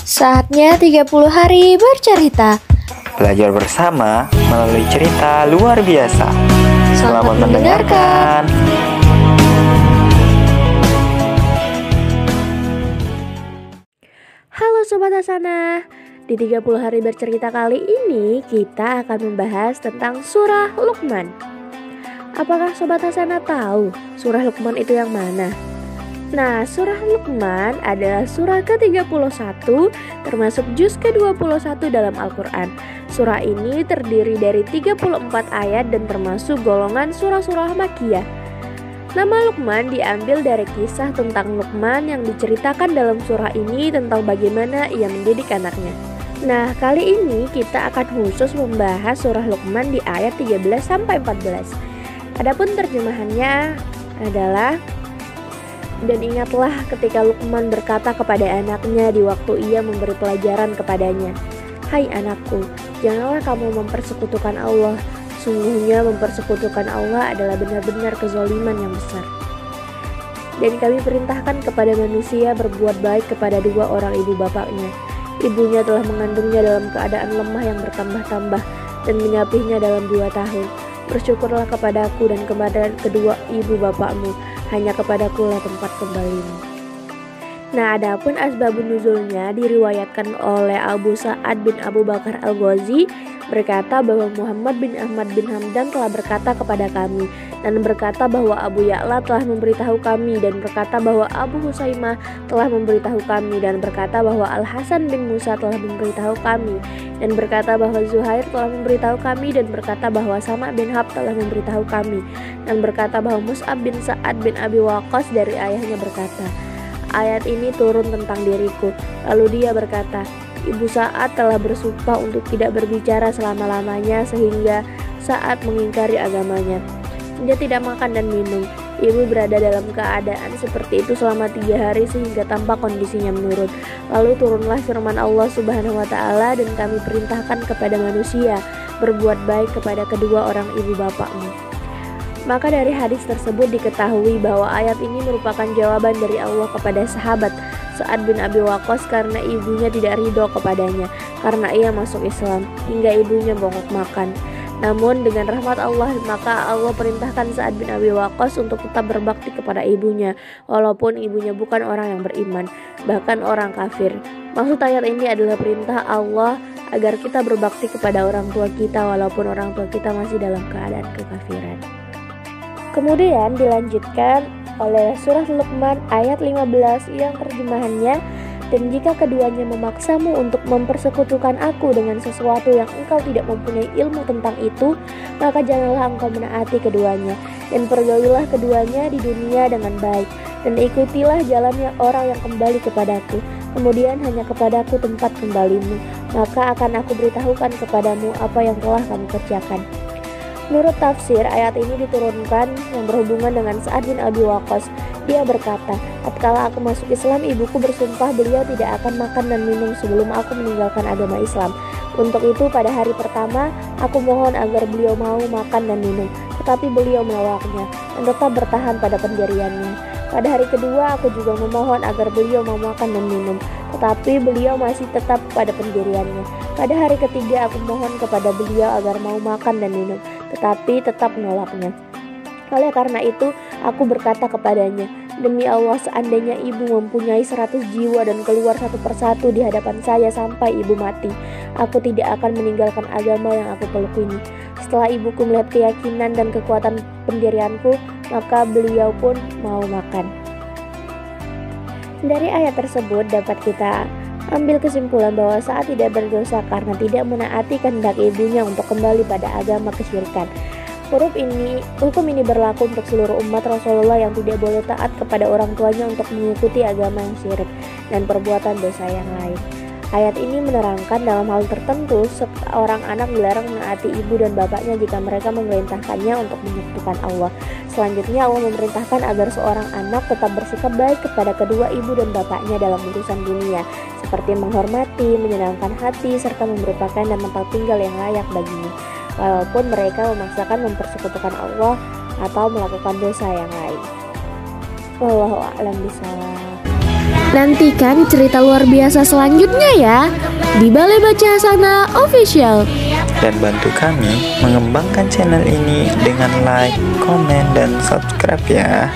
Saatnya 30 hari bercerita. Belajar bersama melalui cerita luar biasa. Selamat mendengarkan. Halo Sobat Hasanah, di 30 hari bercerita kali ini kita akan membahas tentang surah Luqman. Apakah Sobat Hasanah tahu surah Luqman itu yang mana? Nah, surah Luqman adalah surah ke-31 termasuk juz ke-21 dalam Al-Quran. Surah ini terdiri dari 34 ayat dan termasuk golongan surah-surah Makkiyah. Nama Luqman diambil dari kisah tentang Luqman yang diceritakan dalam surah ini tentang bagaimana ia mendidik anaknya. Nah, kali ini kita akan khusus membahas surah Luqman di ayat 13-14. Adapun terjemahannya adalah: dan ingatlah ketika Luqman berkata kepada anaknya di waktu ia memberi pelajaran kepadanya, "Hai anakku, janganlah kamu mempersekutukan Allah. Sungguhnya mempersekutukan Allah adalah benar-benar kezaliman yang besar. Dan kami perintahkan kepada manusia berbuat baik kepada dua orang ibu bapaknya. Ibunya telah mengandungnya dalam keadaan lemah yang bertambah-tambah dan menyapihnya dalam 2 tahun. Bersyukurlah kepadaku dan kepada kedua ibu bapakmu. Hanya kepadaku lah tempat kembalimu." Nah, adapun asbabun nuzulnya diriwayatkan oleh Abu Sa'ad bin Abu Bakar Al-Ghazi berkata bahwa Muhammad bin Ahmad bin Hamdan telah berkata kepada kami, dan berkata bahwa Abu Ya'la telah memberitahu kami, dan berkata bahwa Abu Husaimah telah memberitahu kami, dan berkata bahwa Al-Hasan bin Musa telah memberitahu kami, dan berkata bahwa Zuhair telah memberitahu kami, dan berkata bahwa Sama' bin Hab telah memberitahu kami, dan berkata bahwa Mus'ab bin Sa'ad bin Abi Waqqas dari ayahnya berkata, "Ayat ini turun tentang diriku." Lalu dia berkata, "Ibu Sa'ad telah bersumpah untuk tidak berbicara selama-lamanya sehingga saat mengingkari agamanya. Dia tidak makan dan minum. Ibu berada dalam keadaan seperti itu selama 3 hari sehingga tampak kondisinya menurun. Lalu turunlah firman Allah Subhanahu wa Ta'ala, dan kami perintahkan kepada manusia berbuat baik kepada kedua orang ibu bapakmu." Maka dari hadis tersebut diketahui bahwa ayat ini merupakan jawaban dari Allah kepada sahabat Sa'ad bin Abi Waqqas karena ibunya tidak ridho kepadanya karena ia masuk Islam hingga ibunya bongkok makan. Namun dengan rahmat Allah, maka Allah perintahkan Sa'ad bin Abi Waqqas untuk tetap berbakti kepada ibunya walaupun ibunya bukan orang yang beriman, bahkan orang kafir. Maksud ayat ini adalah perintah Allah agar kita berbakti kepada orang tua kita walaupun orang tua kita masih dalam keadaan kekafiran. Kemudian dilanjutkan oleh surah Luqman ayat 15 yang terjemahannya, "Dan jika keduanya memaksamu untuk mempersekutukan aku dengan sesuatu yang engkau tidak mempunyai ilmu tentang itu, maka janganlah engkau menaati keduanya, dan pergaulilah keduanya di dunia dengan baik, dan ikutilah jalannya orang yang kembali kepadaku. Kemudian hanya kepadaku tempat kembalimu, maka akan aku beritahukan kepadamu apa yang telah kamu kerjakan." Menurut tafsir, ayat ini diturunkan yang berhubungan dengan Sa'ad bin Abi Waqqas. Dia berkata, "Tatkala aku masuk Islam, ibuku bersumpah beliau tidak akan makan dan minum sebelum aku meninggalkan agama Islam. Untuk itu pada hari pertama, aku mohon agar beliau mau makan dan minum, tetapi beliau menolaknya dan tetap bertahan pada pendiriannya. Pada hari kedua, aku juga memohon agar beliau mau makan dan minum, tetapi beliau masih tetap pada pendiriannya. Pada hari ketiga, aku mohon kepada beliau agar mau makan dan minum, tetapi tetap menolaknya. Oleh karena itu, aku berkata kepadanya, 'Demi Allah, seandainya ibu mempunyai 100 jiwa dan keluar satu persatu di hadapan saya sampai ibu mati, aku tidak akan meninggalkan agama yang aku peluk ini. Setelah ibuku melihat keyakinan dan kekuatan pendirianku, maka beliau pun mau makan.'" Dari ayat tersebut dapat kita ambil kesimpulan bahwa Sa'ad tidak berdosa karena tidak menaati kehendak ibunya untuk kembali pada agama kesyirikan. Hukum ini berlaku untuk seluruh umat Rasulullah yang tidak boleh taat kepada orang tuanya untuk mengikuti agama yang syirik dan perbuatan dosa yang lain. Ayat ini menerangkan dalam hal tertentu seorang anak dilarang menaati ibu dan bapaknya jika mereka memerintahkannya untuk menyekutukan Allah. Selanjutnya Allah memerintahkan agar seorang anak tetap bersikap baik kepada kedua ibu dan bapaknya dalam urusan dunia, seperti menghormati, menyenangkan hati, serta memberi pakaian dan tempat tinggal yang layak baginya, walaupun mereka memaksakan mempersekutukan Allah atau melakukan dosa yang lain. Wallahu a'lam bishawab. Nantikan cerita luar biasa selanjutnya ya di Balai Baca Hasanah Official. Dan bantu kami mengembangkan channel ini dengan like, komen, dan subscribe ya.